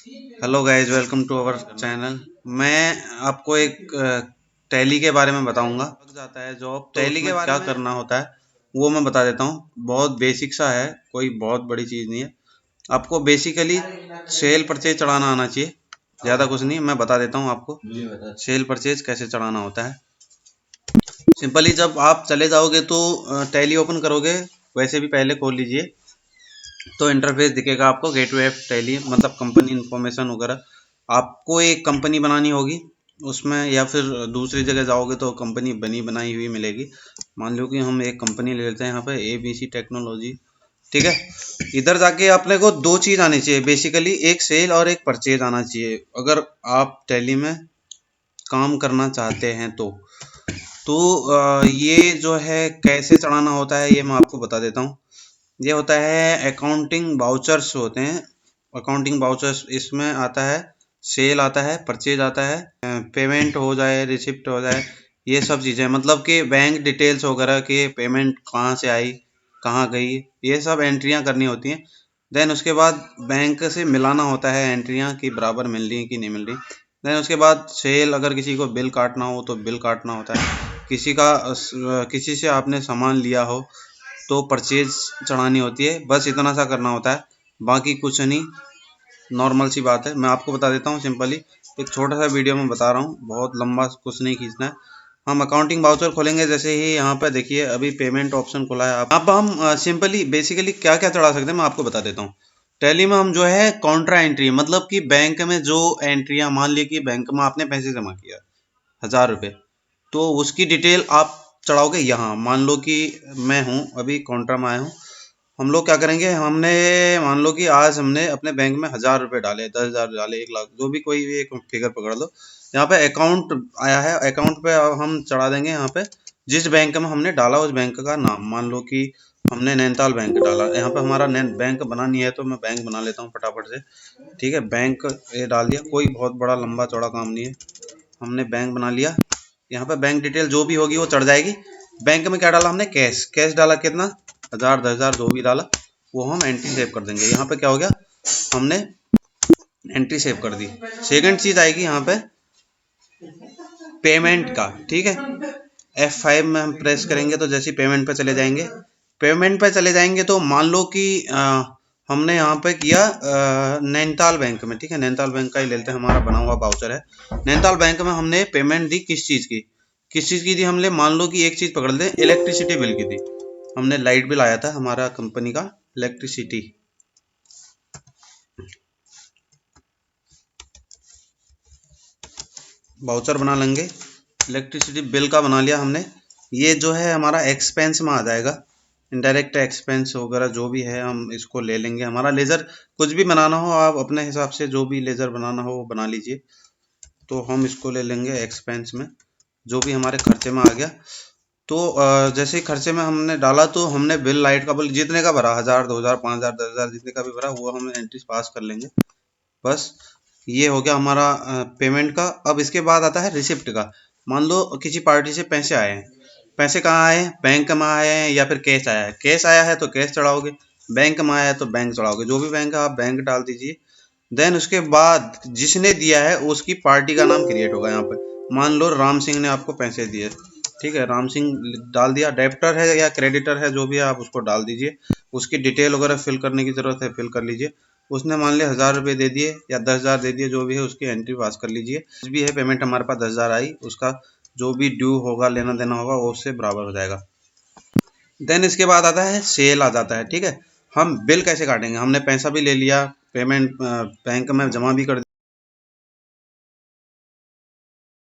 Hello guys, welcome to our channel. मैं आपको एक टैली के बारे में बताऊंगा। लग जाता है जॉब, तो टैली के बारे में क्या करना होता है वो मैं बता देता हूँ। बहुत बेसिक सा है, कोई बहुत बड़ी चीज़ नहीं है। आपको बेसिकली सेल परचेज चढ़ाना आना चाहिए, ज़्यादा कुछ नहीं। मैं बता देता हूँ आपको सेल परचेज कैसे चढ़ाना होता है। सिंपली जब आप चले जाओगे तो टैली ओपन करोगे, वैसे भी पहले खोल लीजिए तो इंटरफेस दिखेगा आपको। गेटवे ऑफ टैली मतलब कंपनी इन्फॉर्मेशन वगैरह। आपको एक कंपनी बनानी होगी उसमें, या फिर दूसरी जगह जाओगे तो कंपनी बनी बनाई हुई मिलेगी। मान लो कि हम एक कंपनी ले लेते हैं यहाँ पे ABC टेक्नोलॉजी, ठीक है। इधर जाके अपने को दो चीज़ आनी चाहिए बेसिकली, एक सेल और एक परचेज आना चाहिए अगर आप टैली में काम करना चाहते हैं तो ये जो है कैसे चढ़ाना होता है ये मैं आपको बता देता हूँ। ये होता है अकाउंटिंग वाउचर्स होते हैं। अकाउंटिंग वाउचर्स इसमें आता है, सेल आता है, परचेज आता है, पेमेंट हो जाए, रिसिप्ट हो जाए, ये सब चीज़ें मतलब कि बैंक डिटेल्स वगैरह के पेमेंट कहाँ से आई, कहाँ गई, ये सब एंट्रियाँ करनी होती हैं। देन उसके बाद बैंक से मिलाना होता है एंट्रियाँ कि बराबर मिल रही कि नहीं मिल रही। देन उसके बाद सेल, अगर किसी को बिल काटना हो तो बिल काटना होता है। किसी से आपने सामान लिया हो तो परचेज चढ़ानी होती है। बस इतना सा करना होता है, बाकी कुछ नहीं, नॉर्मल सी बात है। मैं आपको बता देता हूँ सिंपली, एक छोटा सा वीडियो में बता रहा हूँ, बहुत लंबा कुछ नहीं खींचना है। हम अकाउंटिंग वाउचर खोलेंगे, जैसे ही यहाँ पे देखिए अभी पेमेंट ऑप्शन खुला है। अब हम सिंपली बेसिकली क्या क्या चढ़ा सकते हैं मैं आपको बता देता हूँ। टैली में हम जो है कॉन्ट्रा एंट्री, मतलब कि बैंक में जो एंट्रियाँ, मान ली कि बैंक में आपने पैसे जमा किया 1000 रुपये, तो उसकी डिटेल आप चढ़ाओगे यहाँ। मान लो कि मैं हूँ अभी कॉन्ट्रा में आया हूँ। हम लोग क्या करेंगे, हमने मान लो कि आज हमने अपने बैंक में 1000 रुपये डाले, 10,000 डाले, 1 लाख, जो भी कोई भी एक फिगर पकड़ लो। यहाँ पे अकाउंट आया है, अकाउंट पे अब हम चढ़ा देंगे यहाँ पे जिस बैंक में हमने डाला उस बैंक का नाम। मान लो कि हमने नैनीताल बैंक डाला, यहाँ पे हमारा बैंक बनानी है तो मैं बैंक बना लेता हूँ फटाफट से, ठीक है। बैंक ये डाल दिया, कोई बहुत बड़ा लंबा चौड़ा काम नहीं है। हमने बैंक बना लिया, यहाँ पे बैंक डिटेल जो भी होगी वो चढ़ जाएगी। बैंक में क्या डाला हमने, कैश, कैश डाला कितना, 1000 10,000 जो भी डाला वो हम एंट्री सेव कर देंगे। यहाँ पे क्या हो गया, हमने एंट्री सेव कर दी। सेकंड चीज आएगी यहाँ पे पेमेंट का, ठीक है। F5 में हम प्रेस करेंगे तो जैसे पेमेंट पे चले जाएंगे, पेमेंट पे चले जाएंगे तो मान लो कि हमने यहाँ पे किया नैनीताल बैंक में, ठीक है। नैनीताल बैंक का ही लेते हैं, हमारा बना हुआ वाउचर है। नैनीताल बैंक में हमने पेमेंट दी, किस चीज़ की, किस चीज़ की दी हमने, मान लो कि एक चीज़ पकड़ लें, इलेक्ट्रिसिटी बिल की दी। हमने लाइट बिल आया था हमारा कंपनी का, इलेक्ट्रिसिटी, वाउचर बना लेंगे, इलेक्ट्रिसिटी बिल का बना लिया हमने। ये जो है हमारा एक्सपेंस में आ जाएगा, इनडायरेक्ट एक्सपेंस वगैरह जो भी है हम इसको ले लेंगे। हमारा लेज़र कुछ भी बनाना हो आप अपने हिसाब से, जो भी लेज़र बनाना हो वो बना लीजिए। तो हम इसको ले लेंगे एक्सपेंस में, जो भी हमारे खर्चे में आ गया। तो जैसे ही खर्चे में हमने डाला तो हमने बिल, लाइट का बिल जितने का भरा, 1000 2000 5000 10,000 जितने का भी भरा वो हम एंट्री पास कर लेंगे। बस ये हो गया हमारा पेमेंट का। अब इसके बाद आता है रिसिप्ट का। मान लो किसी पार्टी से पैसे आए हैं, पैसे कहाँ आए हैं, बैंक में आए हैं या फिर कैश आया है। कैश आया है तो कैश चढ़ाओगे, बैंक में आया है तो बैंक चढ़ाओगे, जो भी बैंक है आप बैंक डाल दीजिए। देन उसके बाद जिसने दिया है उसकी पार्टी का नाम क्रिएट होगा यहाँ पे। मान लो राम सिंह ने आपको पैसे दिए, ठीक है, राम सिंह डाल दिया। डेबिटर है या क्रेडिटर है जो भी है आप उसको डाल दीजिए। उसकी डिटेल वगैरह फिल करने की जरूरत है, फिल कर लीजिए। उसने मान लिया 1000 रुपये दे दिए या 10,000 दे दिए, जो भी है उसकी एंट्री पास कर लीजिए। कुछ भी है पेमेंट हमारे पास 10,000 आई, उसका जो भी ड्यू होगा, लेना देना होगा, वो उससे बराबर हो जाएगा। देन इसके बाद आता है सेल आ जाता है, ठीक है। हम बिल कैसे काटेंगे, हमने पैसा भी ले लिया, पेमेंट बैंक में जमा भी कर